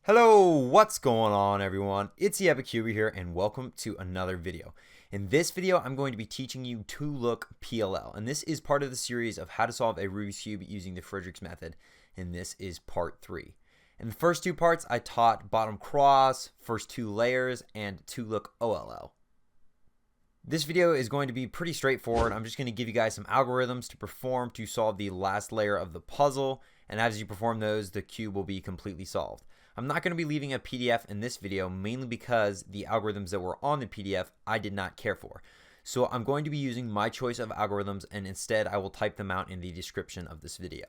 Hello, what's going on everyone? It's TheEpicCuber here and welcome to another video. In this video, I'm going to be teaching you Two-Look PLL, and this is part of the series of how to solve a Rubik's Cube using the Fridrich Method, and this is part 3. In the first two parts, I taught bottom cross, first two layers, and Two-Look OLL. This video is going to be pretty straightforward. I'm just going to give you guys some algorithms to perform to solve the last layer of the puzzle, and as you perform those, the cube will be completely solved. I'm not going to be leaving a PDF in this video, mainly because the algorithms that were on the PDF I did not care for. So I'm going to be using my choice of algorithms, and instead I will type them out in the description of this video.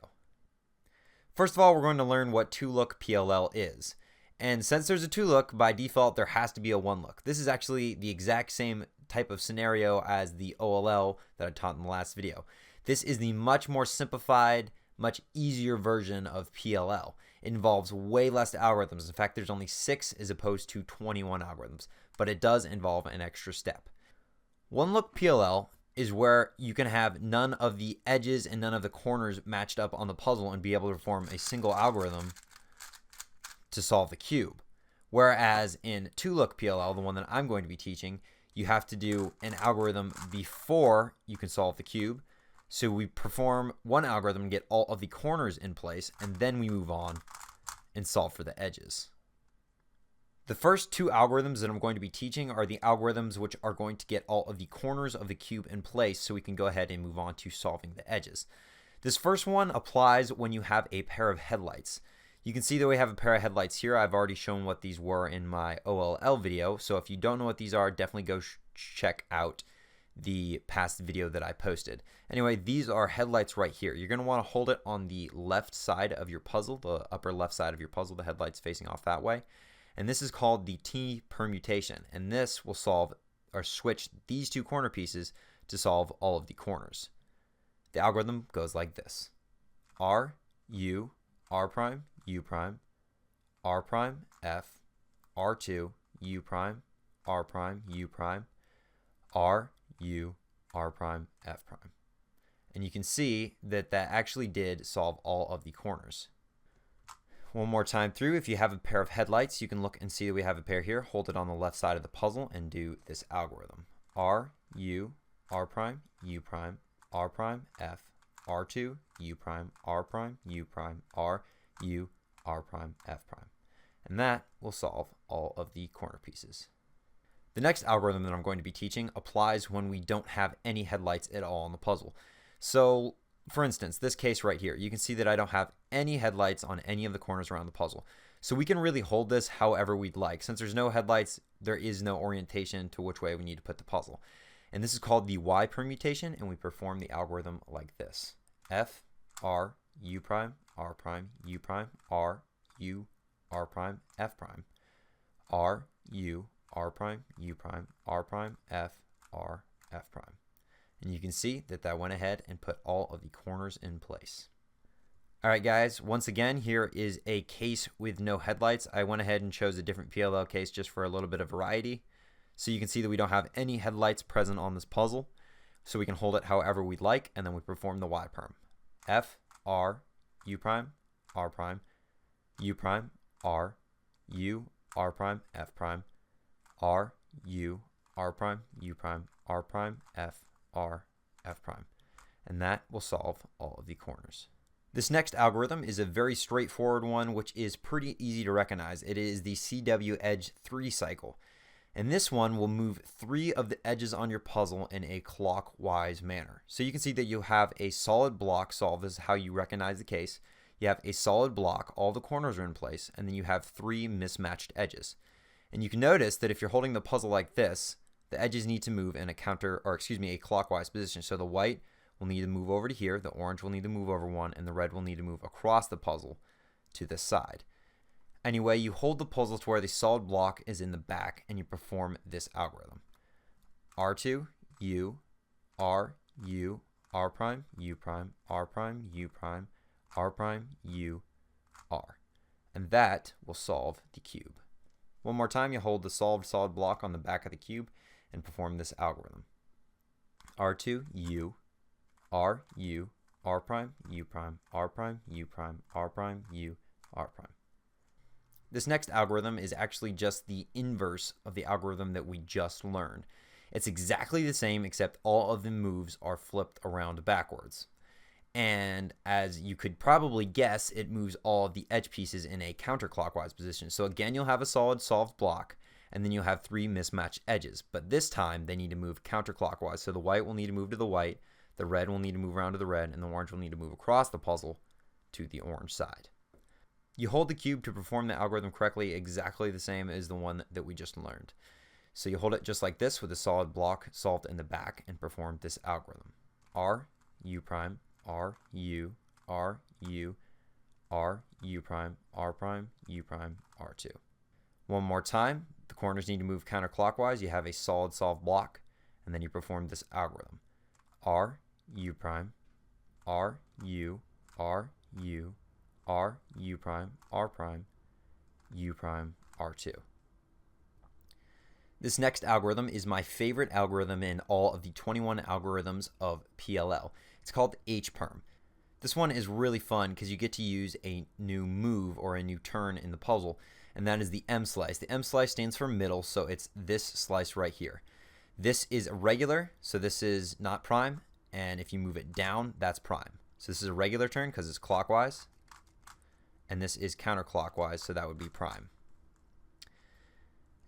First of all, we're going to learn what Two-Look PLL is. And since there's a two-look, by default there has to be a one-look. This is actually the exact same type of scenario as the OLL that I taught in the last video. This is the much more simplified, much easier version of PLL. It involves way less algorithms. In fact, there's only 6 as opposed to 21 algorithms, but it does involve an extra step. One-look PLL is where you can have none of the edges and none of the corners matched up on the puzzle and be able to perform a single algorithm to solve the cube. Whereas in Two-Look PLL, the one that I'm going to be teaching, you have to do an algorithm before you can solve the cube. So we perform one algorithm and get all of the corners in place, and then we move on and solve for the edges. The first two algorithms that I'm going to be teaching are the algorithms which are going to get all of the corners of the cube in place so we can go ahead and move on to solving the edges. This first one applies when you have a pair of headlights. You can see that we have a pair of headlights here. I've already shown what these were in my OLL video, so if you don't know what these are, definitely go check out the past video that I posted. Anyway, these are headlights right here. You're going to want to hold it on the left side of your puzzle, the upper left side of your puzzle, the headlights facing off that way. And this is called the T-permutation, and this will solve or switch these two corner pieces to solve all of the corners. The algorithm goes like this: R, U, R prime, U prime, R prime, F, R2, U prime, R prime, U prime, R, U, R prime, F prime. And you can see that that actually did solve all of the corners. One more time through, if you have a pair of headlights, you can look and see that we have a pair here. Hold it on the left side of the puzzle and do this algorithm. R, U, R prime, U prime, R prime, F, R2, U prime, R prime, U prime, R, U, R prime, F prime. And that will solve all of the corner pieces. The next algorithm that I'm going to be teaching applies when we don't have any headlights at all on the puzzle. So, for instance, this case right here, you can see that I don't have any headlights on any of the corners around the puzzle. So we can really hold this however we'd like. Since there's no headlights, there is no orientation to which way we need to put the puzzle. And this is called the Y-permutation, and we perform the algorithm like this: F, R, U prime, R prime, U prime, R, U, R prime, F prime, R, U, R prime, U prime, R prime, F, R, F prime. And you can see that that went ahead and put all of the corners in place. Alright guys, once again, here is a case with no headlights. I went ahead and chose a different PLL case just for a little bit of variety. So you can see that we don't have any headlights present on this puzzle. So we can hold it however we'd like, and then we perform the Y-Perm. F, R, U prime, R prime, U prime, R, U, R prime, F prime, R, U, R prime, U prime, R prime, F, R, F prime. And that will solve all of the corners. This next algorithm is a very straightforward one, which is pretty easy to recognize. It is the CW edge 3 cycle. And this one will move 3 of the edges on your puzzle in a clockwise manner. So you can see that you have a solid block solved. This is how you recognize the case. You have a solid block, all the corners are in place, and then you have 3 mismatched edges. And you can notice that if you're holding the puzzle like this, the edges need to move in a a clockwise position. So the white will need to move over to here, the orange will need to move over one, and the red will need to move across the puzzle to this side. Anyway, you hold the puzzle to where the solid block is in the back, and you perform this algorithm. R2, U, R, U, R prime, U prime, R prime, U prime, R prime, U, R. And that will solve the cube. One more time, you hold the solved solid block on the back of the cube and perform this algorithm. R2, U, R, U, R prime, U prime, R prime, U prime, R prime, U, R prime. This next algorithm is actually just the inverse of the algorithm that we just learned. It's exactly the same except all of the moves are flipped around backwards. And as you could probably guess, it moves all of the edge pieces in a counterclockwise position. So again, you'll have a solid solved block, and then you'll have 3 mismatched edges. But this time, they need to move counterclockwise. So the white will need to move to the white, the red will need to move around to the red, and the orange will need to move across the puzzle to the orange side. You hold the cube to perform the algorithm correctly, exactly the same as the one that we just learned. So you hold it just like this with a solid block solved in the back and perform this algorithm. R, U prime, R, U, R, U, R, U prime, R prime, U prime, R2. One more time, the corners need to move counterclockwise. You have a solid solved block, and then you perform this algorithm. R, U prime, R, U, R, U, R, U prime, R prime, U prime, R2. This next algorithm is my favorite algorithm in all of the 21 algorithms of PLL. It's called H-Perm. This one is really fun because you get to use a new move or a new turn in the puzzle, and that is the M slice. The M slice stands for middle, so it's this slice right here. This is regular, so this is not prime, and if you move it down, that's prime. So this is a regular turn because it's clockwise, and this is counterclockwise, so that would be prime.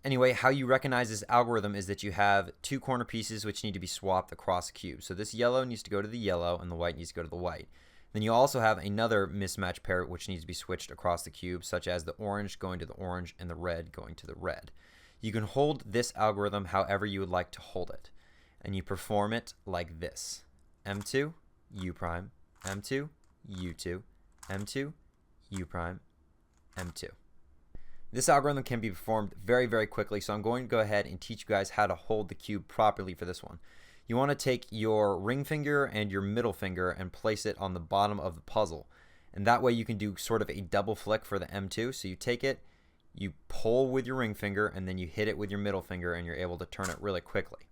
Anyway, how you recognize this algorithm is that you have 2 corner pieces which need to be swapped across the cube. So this yellow needs to go to the yellow and the white needs to go to the white. Then you also have another mismatch pair which needs to be switched across the cube, such as the orange going to the orange and the red going to the red. You can hold this algorithm however you would like to hold it, and you perform it like this. M2, U prime, M2, U2, M2, U prime, M2. This algorithm can be performed very, very quickly, so I'm going to go ahead and teach you guys how to hold the cube properly for this one. You want to take your ring finger and your middle finger and place it on the bottom of the puzzle, and that way you can do sort of a double flick for the M2. So you take it, you pull with your ring finger, and then you hit it with your middle finger, and you're able to turn it really quickly.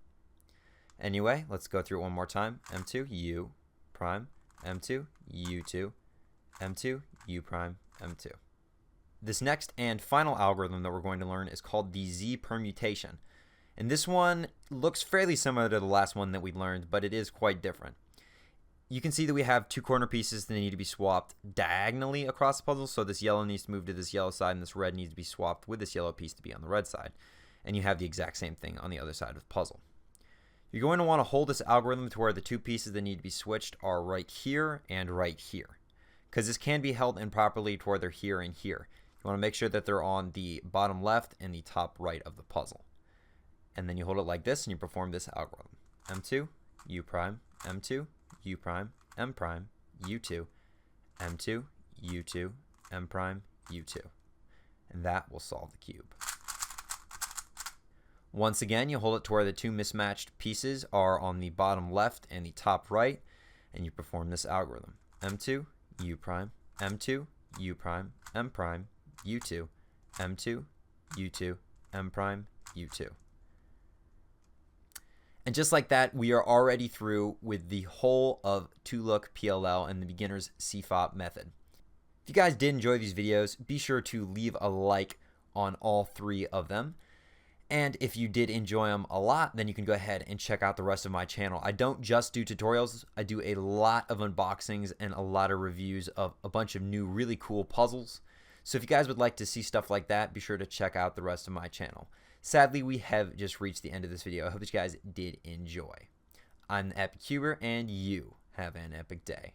Anyway, let's go through it one more time. M2, U prime, M2, U2, M2, U prime, M2. This next and final algorithm that we're going to learn is called the Z permutation. And this one looks fairly similar to the last one that we learned, but it is quite different. You can see that we have 2 corner pieces that need to be swapped diagonally across the puzzle. So this yellow needs to move to this yellow side, and this red needs to be swapped with this yellow piece to be on the red side. And you have the exact same thing on the other side of the puzzle. You're going to want to hold this algorithm to where the 2 pieces that need to be switched are right here and right here, because this can be held improperly to where they're here and here. You want to make sure that they're on the bottom left and the top right of the puzzle. And then you hold it like this and you perform this algorithm. M2, U prime, M2, U prime, M prime, U2, M2, U2, M prime, U2. And that will solve the cube. Once again, you hold it to where the 2 mismatched pieces are on the bottom left and the top right, and you perform this algorithm. M2, U prime, M2, U prime, M prime, U2, M2, U2, M prime, U2. And just like that, we are already through with the whole of Two-Look PLL and the beginner's CFOP method. If you guys did enjoy these videos, be sure to leave a like on all 3 of them. And if you did enjoy them a lot, then you can go ahead and check out the rest of my channel. I don't just do tutorials. I do a lot of unboxings and a lot of reviews of a bunch of new really cool puzzles. So if you guys would like to see stuff like that, be sure to check out the rest of my channel. Sadly, we have just reached the end of this video. I hope that you guys did enjoy. I'm the EpicCuber, and you have an epic day.